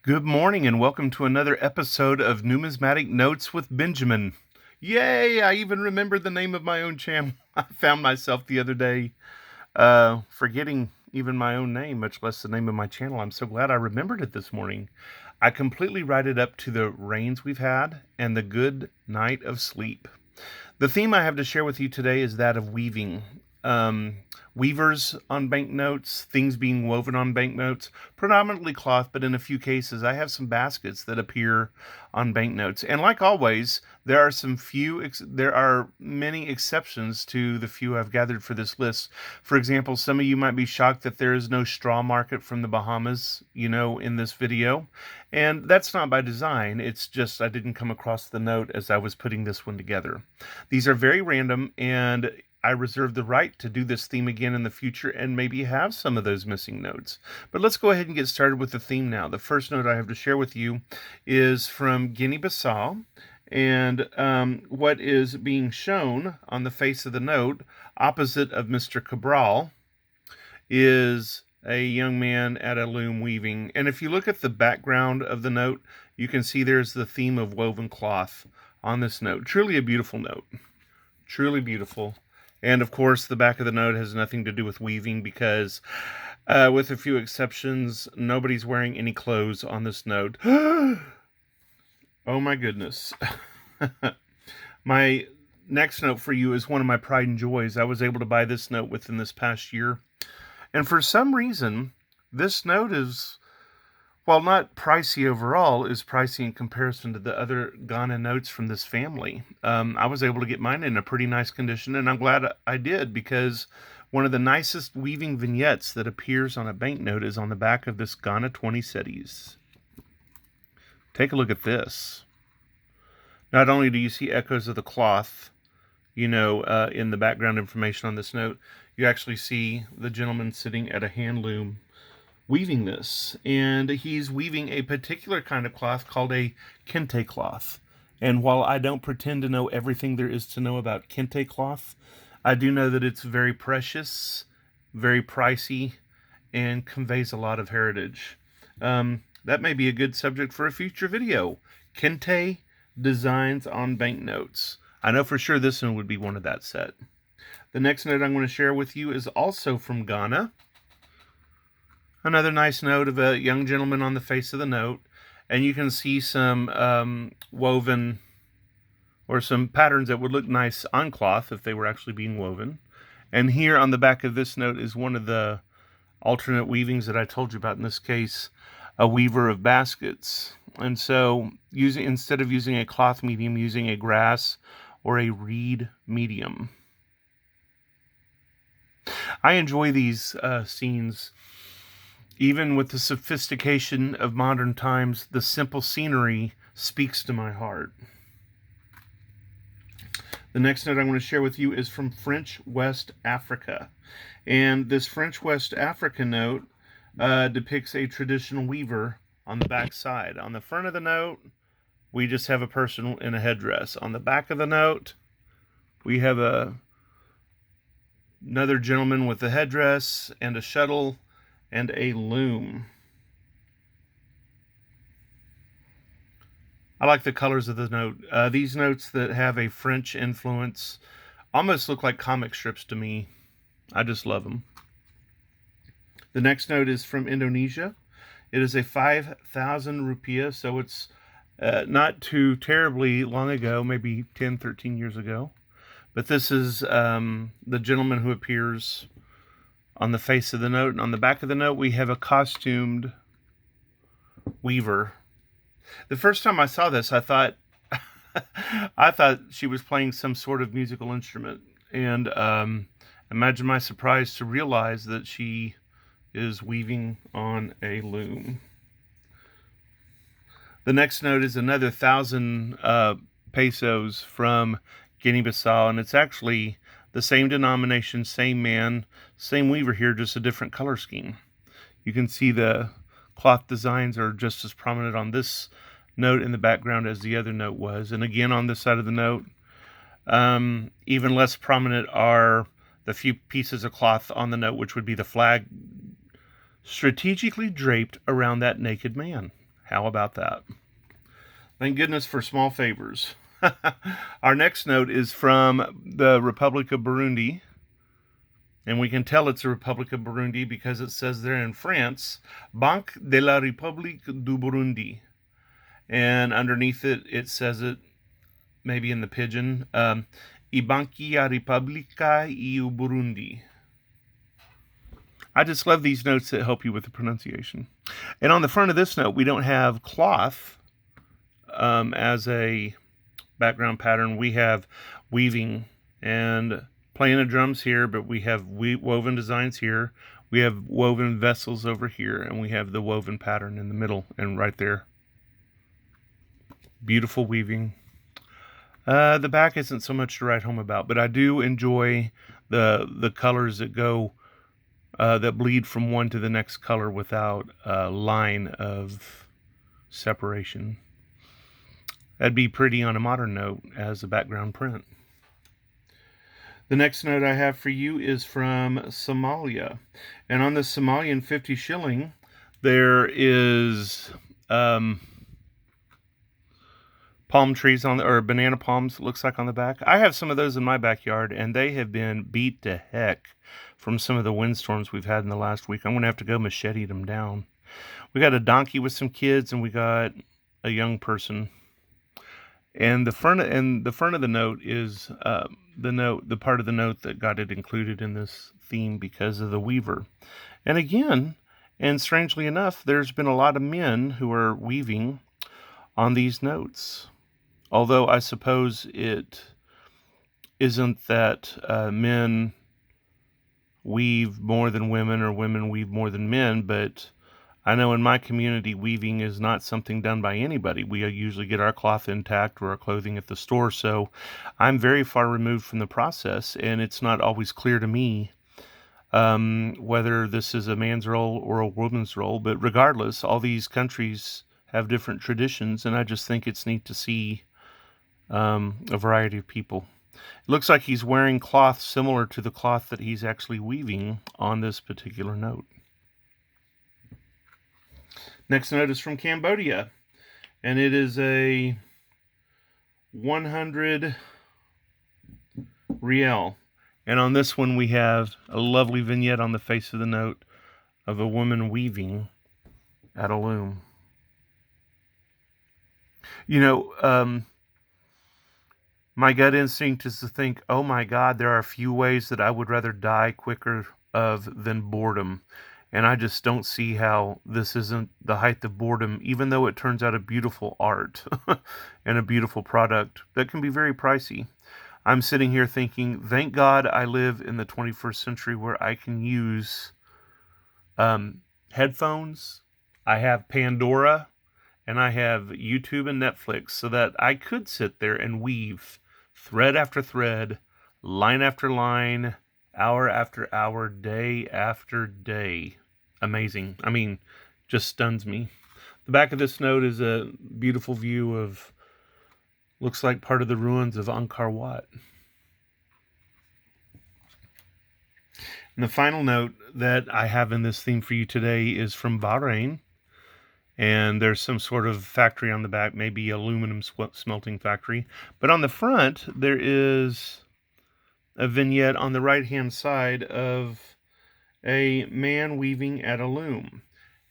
Good morning and welcome to another episode of Numismatic Notes with Benjamin. Yay! I even remembered the name of my own channel. I found myself the other day forgetting even my own name, much less the name of my channel. I'm so glad I remembered it this morning. I completely write it up to the rains we've had and the good night of sleep. The theme I have to share with you today is that of weaving. Weavers on banknotes, things being woven on banknotes, predominantly cloth, but in a few cases I have some baskets that appear on banknotes. And like always, there are many exceptions to the few I've gathered for this list. For example, some of you might be shocked that there is no straw market from the Bahamas, in this video. And that's not by design. It's just I didn't come across the note as I was putting this one together. These are very random, and I reserve the right to do this theme again in the future and maybe have some of those missing notes. But let's go ahead and get started with the theme now. The first note I have to share with you is from Guinea-Bissau. And what is being shown on the face of the note, opposite of Mr. Cabral, is a young man at a loom weaving. And if you look at the background of the note, you can see there's the theme of woven cloth on this note. Truly a beautiful note. Truly beautiful. And of course, the back of the note has nothing to do with weaving because, with a few exceptions, nobody's wearing any clothes on this note. Oh my goodness. My next note for you is one of my pride and joys. I was able to buy this note within this past year. And for some reason, this note is, while not pricey overall, is pricey in comparison to the other Ghana notes from this family. I was able to get mine in a pretty nice condition, and I'm glad I did because one of the nicest weaving vignettes that appears on a banknote is on the back of this Ghana 20 cedis. Take a look at this. Not only do you see echoes of the cloth, in the background information on this note, you actually see the gentleman sitting at a hand loom weaving this, and he's weaving a particular kind of cloth called a kente cloth. And while I don't pretend to know everything there is to know about kente cloth, I do know that it's very precious, very pricey, and conveys a lot of heritage. That may be a good subject for a future video. Kente designs on banknotes. I know for sure this one would be one of that set. The next note I'm going to share with you is also from Ghana. Another nice note of a young gentleman on the face of the note. And you can see some woven or some patterns that would look nice on cloth if they were actually being woven. And here on the back of this note is one of the alternate weavings that I told you about, in this case, a weaver of baskets. And so instead of using a cloth medium, using a grass or a reed medium. I enjoy these scenes. Even with the sophistication of modern times, the simple scenery speaks to my heart. The next note I'm going to share with you is from French West Africa. And this French West Africa note depicts a traditional weaver on the back side. On the front of the note, we just have a person in a headdress. On the back of the note, we have another gentleman with a headdress and a shuttle and a loom. I like the colors of the note. These notes that have a French influence almost look like comic strips to me. I just love them. The next note is from Indonesia. It is a 5,000 rupiah, so it's not too terribly long ago, maybe 10, 13 years ago. But this is the gentleman who appears on the face of the note. And on the back of the note, we have a costumed weaver. The first time I saw this, I thought she was playing some sort of musical instrument. And imagine my surprise to realize that she is weaving on a loom. The next note is another 1,000 pesos from Guinea-Bissau, and it's actually the same denomination, same man, same weaver here, just a different color scheme. You can see the cloth designs are just as prominent on this note in the background as the other note was. And again, on this side of the note, even less prominent are the few pieces of cloth on the note, which would be the flag strategically draped around that naked man. How about that? Thank goodness for small favors. Our next note is from the Republic of Burundi. And we can tell it's a Republic of Burundi because it says there in France, Banque de la République du Burundi. And underneath it, it says it, maybe in the pidgin, I Banchi a Repubblica e Burundi. I just love these notes that help you with the pronunciation. And on the front of this note, we don't have cloth as a background pattern. We have weaving and playing the drums here, but we have woven designs here. We have woven vessels over here, and we have the woven pattern in the middle and right there. Beautiful weaving. The back isn't so much to write home about, but I do enjoy the colors that go that bleed from one to the next color without a line of separation. That'd be pretty on a modern note as a background print. The next note I have for you is from Somalia. And on the Somalian 50 shilling, there is palm trees or banana palms, it looks like, on the back. I have some of those in my backyard, and they have been beat to heck from some of the windstorms we've had in the last week. I'm going to have to go machete them down. We got a donkey with some kids, and we got a young person. And the front of the note is the part of the note that got it included in this theme because of the weaver. And again, and strangely enough, there's been a lot of men who are weaving on these notes. Although I suppose it isn't that men weave more than women or women weave more than men, but I know in my community, weaving is not something done by anybody. We usually get our cloth intact or our clothing at the store, so I'm very far removed from the process, and it's not always clear to me whether this is a man's role or a woman's role. But regardless, all these countries have different traditions, and I just think it's neat to see a variety of people. It looks like he's wearing cloth similar to the cloth that he's actually weaving on this particular note. Next note is from Cambodia, and it is a 100 riel. And on this one, we have a lovely vignette on the face of the note of a woman weaving at a loom. You know, my gut instinct is to think, oh my God, there are a few ways that I would rather die quicker of than boredom. And I just don't see how this isn't the height of boredom, even though it turns out a beautiful art and a beautiful product that can be very pricey. I'm sitting here thinking, thank God I live in the 21st century where I can use headphones. I have Pandora, and I have YouTube and Netflix, so that I could sit there and weave thread after thread, line after line, hour after hour, day after day. Amazing. I mean, just stuns me. The back of this note is a beautiful view of, looks like part of the ruins of Angkor Wat. And the final note that I have in this theme for you today is from Bahrain. And there's some sort of factory on the back, maybe aluminum smelting factory. But on the front, there is a vignette on the right-hand side of a man weaving at a loom.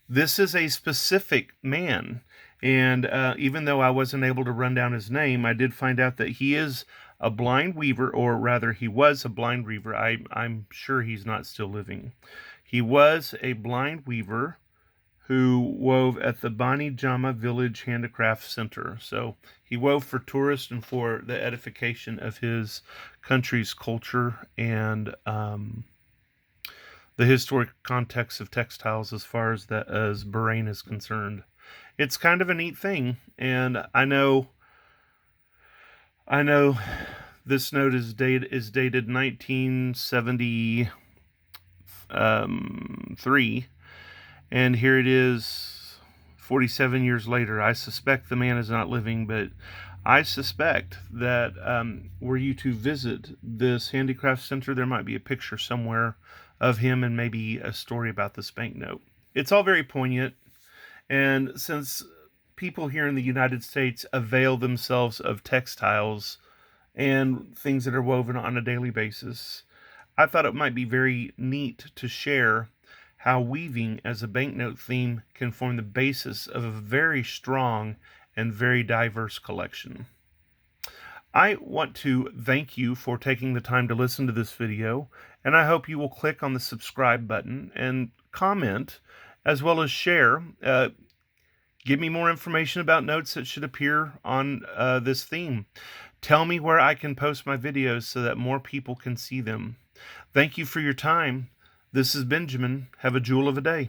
This is a specific man, and even though I wasn't able to run down his name, I did find out that he is a blind weaver, or rather he was a blind weaver. I'm sure he's not still living. He was a blind weaver who wove at the Bani Jama Village Handicraft Center. So he wove for tourists and for the edification of his country's culture and the historic context of textiles as far as Bahrain is concerned. It's kind of a neat thing, and I know this note is dated 1973, and here it is 47 years later. I suspect the man is not living, but I suspect that were you to visit this handicraft center, there might be a picture somewhere of him and maybe a story about this banknote. It's all very poignant, and since people here in the United States avail themselves of textiles and things that are woven on a daily basis, I thought it might be very neat to share how weaving as a banknote theme can form the basis of a very strong and very diverse collection. I want to thank you for taking the time to listen to this video, and I hope you will click on the subscribe button and comment, as well as share. Give me more information about notes that should appear on this theme. Tell me where I can post my videos so that more people can see them. Thank you for your time. This is Benjamin. Have a jewel of a day.